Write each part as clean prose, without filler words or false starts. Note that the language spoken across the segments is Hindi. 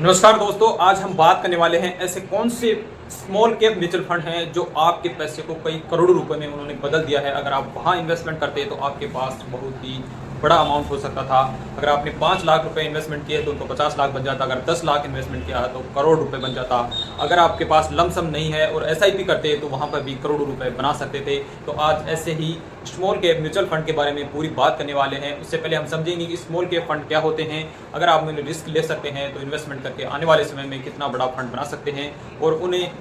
नमस्कार दोस्तों, आज हम बात करने वाले हैं ऐसे कौन से स्मॉल कैप म्यूचुअल फंड हैं जो आपके पैसे को कई करोड़ों रुपए में उन्होंने बदल दिया है। अगर आप वहां इन्वेस्टमेंट करते हैं तो आपके पास बहुत ही बड़ा अमाउंट हो सकता था। अगर आपने 5 लाख रुपए इन्वेस्टमेंट किए तो उनको 50 लाख बन जाता। अगर 10 लाख इन्वेस्टमेंट किया तो करोड़ रुपए बन जाता। अगर आपके पास लमसम नहीं है और SIP करते तो वहाँ पर भी करोड़ों रुपए बना सकते थे। तो आज ऐसे ही स्मॉल कैप म्यूचुअल फंड के बारे में पूरी बात करने वाले हैं। उससे पहले हम समझेंगे कि स्मॉल कैप फंड क्या होते हैं, अगर आप उन्हें रिस्क ले सकते हैं तो इन्वेस्टमेंट करके आने वाले समय में कितना बड़ा फंड बना सकते हैं, और उन्हें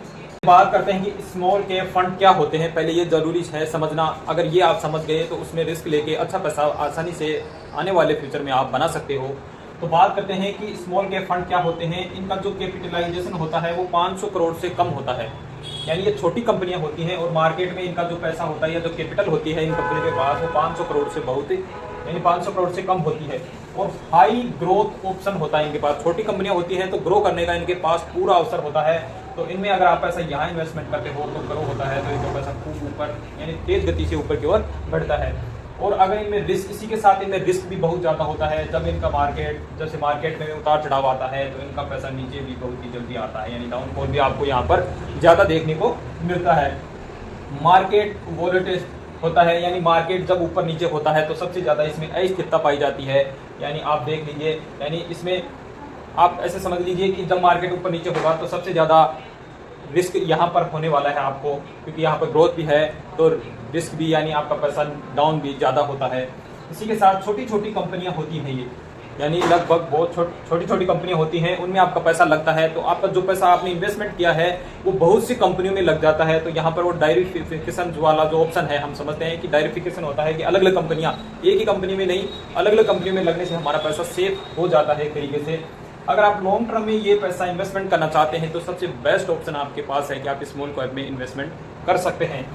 बात करते हैं कि स्मॉल कैप फंड क्या होते हैं। पहले ये जरूरी है समझना, अगर ये आप समझ गए तो उसमें रिस्क लेके अच्छा पैसा आसानी से आने वाले फ्यूचर में आप बना सकते हो। तो बात करते हैं कि स्मॉल कैप फंड क्या होते हैं। इनका जो कैपिटलाइजेशन होता है वो 500 करोड़ से कम होता है, यानी ये छोटी कंपनियां होती हैं और मार्केट में इनका जो पैसा होता है या जो कैपिटल होती है इन कंपनी के पास वो 500 करोड़ से बहुत यानी 500 करोड़ से कम होती है। और हाई ग्रोथ ऑप्शन होता है इनके पास। छोटी कंपनियां होती हैं तो ग्रो करने का इनके पास पूरा अवसर होता है। तो इनमें अगर आप पैसा यहाँ इन्वेस्टमेंट करते हो तो ग्रो होता है, तो इनका पैसा खूब ऊपर यानी तेज गति से ऊपर की ओर बढ़ता है। और अगर इनमें रिस्क, इसी के साथ इनमें रिस्क भी बहुत ज़्यादा होता है। जब इनका जैसे मार्केट में उतार चढ़ाव आता है तो इनका पैसा नीचे भी बहुत ही जल्दी आता है, यानी डाउनफॉल भी आपको यहाँ पर ज़्यादा देखने को मिलता है। मार्केट वॉलेटिल होता है, यानी मार्केट जब ऊपर नीचे होता है तो सबसे ज़्यादा इसमें अस्थिरता पाई जाती है। यानी आप देख लीजिए, यानी इसमें आप ऐसे समझ लीजिए कि जब मार्केट ऊपर नीचे होगा तो सबसे ज़्यादा रिस्क यहाँ पर होने वाला है आपको, क्योंकि यहाँ पर ग्रोथ भी है तो रिस्क भी यानी आपका पैसा डाउन भी ज़्यादा होता है। इसी के साथ छोटी छोटी कंपनियाँ होती हैं ये, यानी लगभग बहुत छोटी छोटी कंपनियां होती हैं, उनमें आपका पैसा लगता है। तो आपका जो पैसा आपने इन्वेस्टमेंट किया है वो बहुत सी कंपनियों में लग जाता है। तो यहाँ पर वो डायवर्सिफिकेशन वाला जो ऑप्शन है, हम समझते हैं कि डायवर्सिफिकेशन होता है कि अलग अलग कंपनियां, एक ही कंपनी में नहीं अलग अलग कंपनियों में लगने से हमारा पैसा सेफ हो जाता है एक तरीके से। अगर आप लॉन्ग टर्म में ये पैसा इन्वेस्टमेंट करना चाहते हैं तो सबसे बेस्ट ऑप्शन आपके पास है कि आप स्मॉल कैप में इन्वेस्टमेंट कर सकते हैं।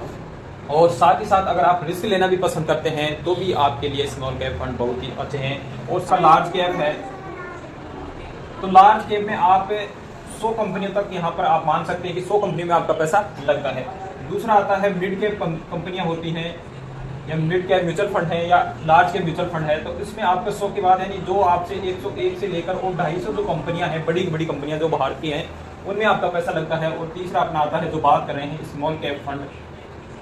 और साथ ही साथ अगर आप रिस्क लेना भी पसंद करते हैं तो भी आपके लिए स्मॉल कैप फंड बहुत ही अच्छे हैं। और सर लार्ज कैप है तो लार्ज कैप में आप 100 कंपनियों तक यहाँ पर आप मान सकते हैं कि 100 कंपनी में आपका पैसा लगता है। दूसरा आता है मिड कैप कंपनियाँ होती हैं, या मिड कैप म्यूचुअल फंड है या लार्ज कैप म्यूचुअल फंड है। तो इसमें आपका 100 के बाद यानी जो आपसे 101 से लेकर और 250 जो कंपनियां हैं, बड़ी बड़ी कंपनियां जो बाहर की हैं, उनमें आपका पैसा लगता है। और तीसरा अपना आता है जो बात कर रहे हैं स्मॉल कैप फंड,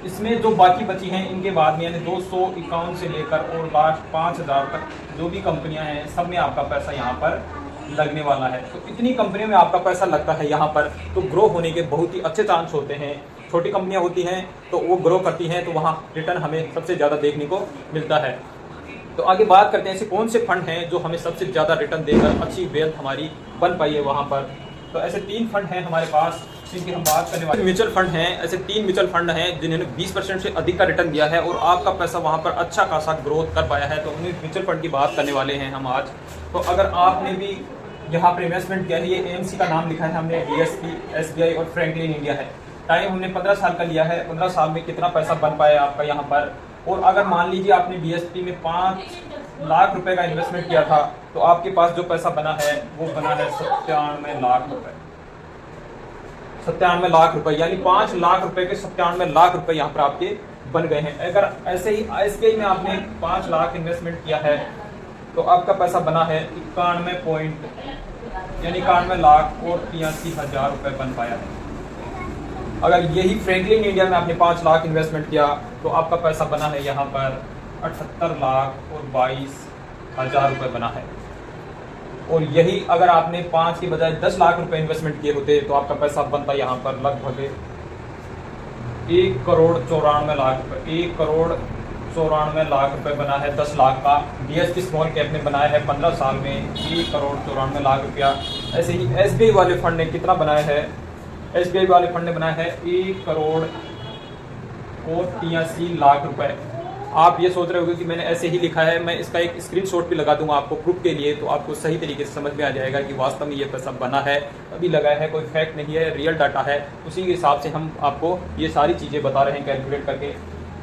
इसमें जो बाकी बची हैं इनके बाद में यानी 251 से लेकर और लास्ट 5000 तक जो भी कंपनियां हैं सब में आपका पैसा यहाँ पर लगने वाला है। तो इतनी कंपनियों में आपका पैसा लगता है यहाँ पर, तो ग्रो होने के बहुत ही अच्छे चांस होते हैं। छोटी कंपनियां होती हैं तो वो ग्रो करती हैं तो वहाँ रिटर्न हमें सबसे ज़्यादा देखने को मिलता है। तो आगे बात करते हैं ऐसे कौन से फंड हैं जो हमें सबसे ज़्यादा रिटर्न देकर अच्छी वेल्थ हमारी बन पाई है वहाँ पर। तो ऐसे 3 फंड हैं हमारे पास जिनकी हम बात करने वाले। म्यूचुअल फंड हैं, ऐसे 3 म्यूचुअल फंड हैं जिन्होंने 20% से अधिक का रिटर्न दिया है और आपका पैसा वहाँ पर अच्छा खासा ग्रोथ कर पाया है। तो उन्हीं म्यूचुअल फंड की बात करने वाले हैं हम आज। तो अगर आपने भी यहाँ पर इन्वेस्टमेंट किया है, ये AMC का नाम लिखा है हमने, DSP, SBI और फ्रैंकलिन इंडिया है। टाइम हमने 15 साल का लिया है। 15 साल में कितना पैसा बन पाया आपका यहाँ पर। और अगर मान लीजिए आपने DSP में 5 लाख रुपए का इन्वेस्टमेंट किया था तो आपके पास जो पैसा बना है वो बना है 97 लाख रुपए। 97 लाख रुपए, यानी 5 लाख रुपए के 97 लाख रुपए यहाँ पर आपके बन गए हैं। अगर ऐसे ही SBI में आपने 5 लाख इन्वेस्टमेंट किया है तो आपका पैसा बना है 91 लाख और 83 हजार रुपए बन पाया है। अगर यही फ्रैंकलिन इंडिया में आपने 5 लाख इन्वेस्टमेंट किया तो आपका पैसा बना है यहाँ पर 78 लाख और 22 हजार रुपये बना है। और यही अगर आपने 5 के बजाय 10 लाख रुपए इन्वेस्टमेंट किए होते तो आपका पैसा बनता यहाँ पर लगभग 1 करोड़ 94 लाख रुपए। 1 करोड़ 94 लाख रुपए बना है 10 लाख का। DSP स्मॉल कैप ने बनाया है 15 साल में 1 करोड़ 94 लाख रुपया। ऐसे ही SBI वाले फंड ने कितना बनाया है, SBI वाले फंड ने बनाया है 1 करोड़ और 83 लाख रुपए। आप ये सोच रहे होंगे कि मैंने ऐसे ही लिखा है, मैं इसका एक स्क्रीनशॉट भी लगा दूंगा आपको प्रूफ के लिए, तो आपको सही तरीके से समझ में आ जाएगा कि वास्तव में ये पैसा बना है, अभी लगा है, कोई फैक्ट नहीं है, रियल डाटा है। उसी के हिसाब से हम आपको ये सारी चीज़ें बता रहे हैं कैलकुलेट करके।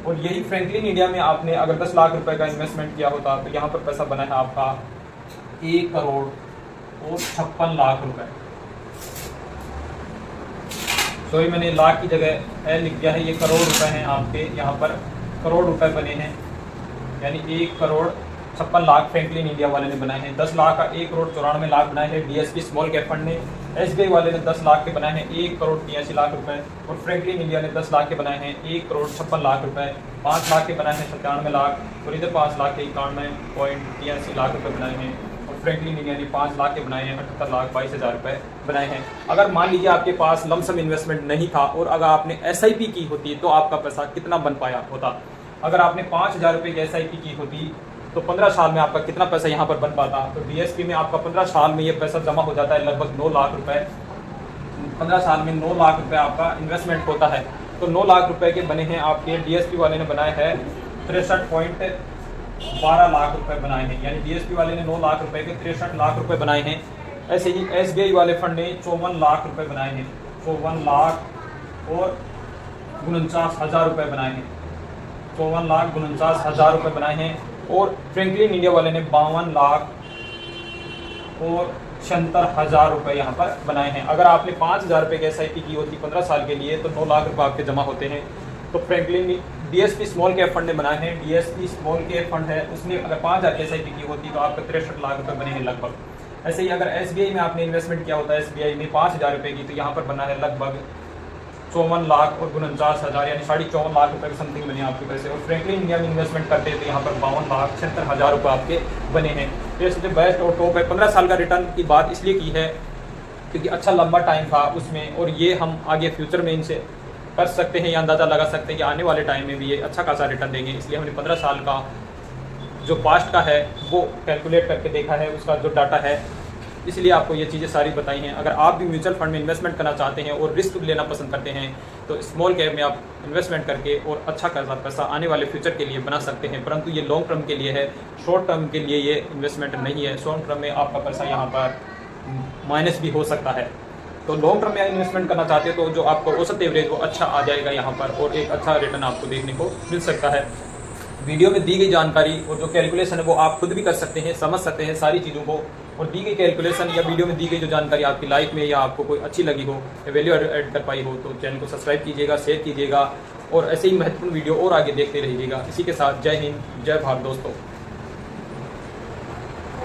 और यही फ्रैंकलिन इंडिया में आपने अगर 10 लाख रुपए का इन्वेस्टमेंट किया होता तो यहाँ पर पैसा बना है आपका 1 करोड़ और 56 लाख रुपए। सॉरी, मैंने लाख की जगह लिख दिया है, ये करोड़ रुपए हैं आपके यहाँ पर, करोड़ रुपए बने हैं, यानी 1 करोड़ 56 लाख फ्रैंकलिन इंडिया वाले ने बनाए हैं। 10 लाख का 1,94,94,00,000 बनाए हैं डीएसपी स्मॉल कैप फंड ने। एसबीआई वाले ने 10 लाख के बनाए हैं 1,83,00,000 रुपए। और फ्रैंकलिन इंडिया ने 10 लाख के बनाए हैं 1,56,00,000 रुपए। 5 लाख के बनाए हैं 97 लाख और इधर 5 लाख के 91.83 लाख रुपए बनाए हैं। और फ्रैंकलिन इंडिया ने 5 लाख के बनाए हैं 78,22,000 रुपए बनाए हैं। अगर मान लीजिए आपके पास लमसम इन्वेस्टमेंट नहीं था और अगर आपने एसआईपी की होती तो आपका पैसा कितना बन पाया होता। अगर आपने 5,000 रुपये की एसआईपी की होती तो 15 साल में आपका कितना पैसा यहाँ पर बन पाता। तो डीएसपी में आपका 15 साल में ये पैसा जमा हो जाता है लगभग 9 लाख रुपए। 15 साल में 9 लाख रुपए आपका इन्वेस्टमेंट होता है। तो 9 लाख रुपए के बने हैं आपके, डीएसपी वाले ने बनाए हैं 63.12 लाख रुपए बनाए हैं, यानी डीएसपी वाले ने 9 लाख रुपए के 63 लाख रुपए बनाए हैं। ऐसे ही एसबीआई वाले फंड ने 54 लाख रुपए बनाए हैं, 54 लाख और 49,000 रुपए बनाए हैं, 54,49,000 रुपए बनाए हैं। और फ्रैंकलिन इंडिया वाले ने 52 लाख और 76,000 रुपए यहाँ पर बनाए हैं। अगर आपने 5,000 रुपये की एसआईपी की होती 15 साल के लिए तो 9 लाख रुपए आपके जमा होते हैं। तो Franklin DSP small cap fund ने बनाए हैं, डीएसपी स्मॉल कैप फंड है, उसने अगर 5,000 की एसआईपी की होती तो आपका 63 लाख रुपए बने हैं लगभग। ऐसे ही अगर एसबीआई में आपने इन्वेस्टमेंट किया होता है, एसबीआई में 5,000 रुपये की, तो यहाँ पर बना है लगभग 54 लाख और 49,000 यानी 54.5 लाख रुपए के समथिंग बने आपके पैसे। और फ्रैंकलिन इंडिया में इन्वेस्टमेंट करते हैं तो यहाँ पर 52,76,000 रुपये आपके बने हैं। तो ये सबसे बेस्ट और टॉप है। 15 साल का रिटर्न की बात इसलिए की है क्योंकि अच्छा लंबा टाइम था उसमें, और ये हम आगे फ्यूचर में इनसे कर सकते हैं या अंदाज़ा लगा सकते हैं कि आने वाले टाइम में भी ये अच्छा खासा रिटर्न देंगे। इसलिए हमने 15 साल का जो पास्ट का है वो कैलकुलेट करके देखा है, उसका जो डाटा है, इसलिए आपको ये चीज़ें सारी बताई हैं। अगर आप भी म्यूचुअल फंड में इन्वेस्टमेंट करना चाहते हैं और रिस्क लेना पसंद करते हैं तो स्मॉल कैप में आप इन्वेस्टमेंट करके और अच्छा खासा पैसा आने वाले फ्यूचर के लिए बना सकते हैं। परंतु ये लॉन्ग टर्म के लिए है, शॉर्ट टर्म के लिए ये इन्वेस्टमेंट नहीं है। शॉर्ट टर्म में आपका पैसा यहाँ पर माइनस भी हो सकता है। तो लॉन्ग टर्म में इन्वेस्टमेंट करना चाहते हैं तो जो आपको औसत एवरेज वो अच्छा आ जाएगा यहाँ पर, और एक अच्छा रिटर्न आपको देखने को मिल सकता है। वीडियो में दी गई जानकारी और जो कैलकुलेशन है वो आप खुद भी कर सकते हैं, समझ सकते हैं सारी चीज़ों को। और दी गई कैलकुलेशन या वीडियो में दी गई जो जानकारी आपकी लाइफ में या आपको कोई अच्छी लगी हो या वैल्यू ऐड कर पाई हो तो चैनल को सब्सक्राइब कीजिएगा, शेयर कीजिएगा और ऐसे ही महत्वपूर्ण वीडियो और आगे देखते रहिएगा। इसी के साथ जय हिंद, जय भारत दोस्तों।